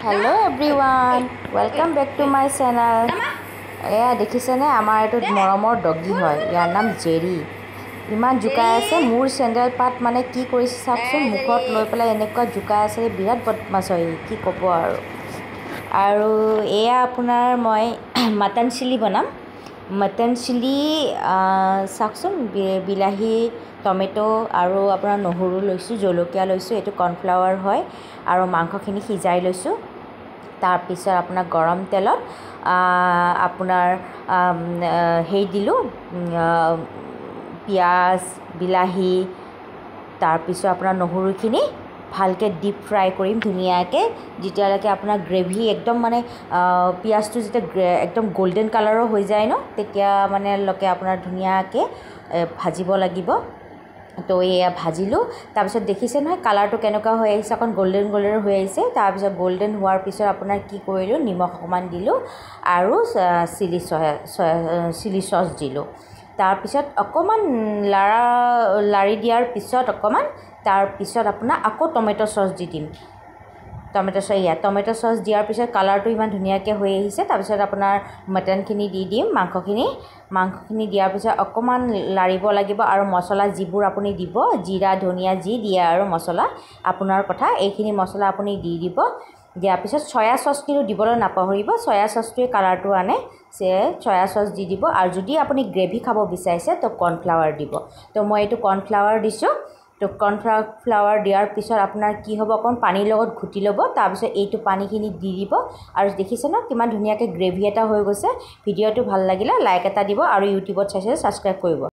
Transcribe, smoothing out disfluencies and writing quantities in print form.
Hello everyone, welcome back to my channel. এয়া দেখিছেনে আমাৰ এইটো মৰমৰ ডগি হয়, ইয়াৰ নাম জেৰি। ইমান জুকাই আছে, মোৰ চেণ্ডেল পাত মানে কি কৰিছে চাওকচোন, মুখত লৈ পেলাই এনেকুৱা জুকাই আছে, বিৰাট বদমাছ হয়, কি ক'ব আৰু এয়া আপোনাৰ মই মটন চিলি বনাম। মটন চিলি চাওকচোন, বিলাহী টমেটো আৰু আপোনাৰ নহৰু লৈছোঁ, জলকীয়া লৈছোঁ, এইটো কৰ্ণফ্লাৱাৰ হয় আৰু মাংসখিনি সিজাই লৈছোঁ। তাৰপিছত আপোনাৰ গৰম তেলত আপোনাৰ হেৰি দিলোঁ, পিঁয়াজ বিলাহী, তাৰপিছত আপোনাৰ নহৰুখিনি ভালকৈ ডিপ ফ্ৰাই কৰিম ধুনীয়াকৈ, যেতিয়ালৈকে আপোনাৰ গ্ৰেভি একদম মানে পিঁয়াজটো যেতিয়া একদম গল্ডেন কালাৰৰ হৈ যায় ন, তেতিয়া মানেলৈকে আপোনাৰ ধুনীয়াকৈ ভাজিব লাগিব। তো এয়া ভাজিলোঁ, তাৰপিছত দেখিছে নহয় কালাৰটো কেনেকুৱা হৈ আহিছে, অকণ গল্ডেন গল্ডেন হৈ আহিছে। তাৰপিছত গল্ডেন হোৱাৰ পিছত আপোনাৰ কি কৰিলোঁ, নিমখ অকণমান দিলোঁ আৰু চিলি চচ দিলোঁ। তাৰপিছত অকণমান লাৰি দিয়াৰ পিছত তাৰপিছত আপোনাৰ আকৌ টমেট' চচ দি দিম। টমেট' চচ দিয়াৰ পিছত কালাৰটো ইমান ধুনীয়াকৈ হৈ আহিছে। তাৰপিছত আপোনাৰ মটনখিনি দি দিম, মাংসখিনি দিয়াৰ পিছত অকণমান লাৰিব লাগিব আৰু মছলা যিবোৰ আপুনি দিব, জিৰা ধনিয়া যি দিয়ে আৰু মছলা আপোনাৰ কথা, এইখিনি মছলা আপুনি দি দিব। দিয়াৰ পিছত চয়া চচ কিন্তু দিবলৈ নাপাহৰিব, চয়া চচটোৱে কালাৰটো আনে, চয়া চচ দি দিব। আৰু যদি আপুনি গ্ৰেভি খাব বিচাৰিছে তো কৰ্ণফ্লাৱাৰ দিব। তো মই এইটো কৰ্ণফ্লাৱাৰ দিছোঁ। তো কৰ্ণফ্লাৱাৰ দিয়াৰ পিছত আপোনাৰ কি হ'ব, অকণ পানীৰ লগত ঘুটি ল'ব, তাৰপিছত এইটো পানীখিনি দি দিব। আৰু দেখিছে ন কিমান ধুনীয়াকৈ গ্ৰেভি এটা হৈ গৈছে। ভিডিঅ'টো ভাল লাগিলে লাইক এটা দিব আৰু ইউটিউবত চাইছে ছাবস্ক্ৰাইব কৰিব।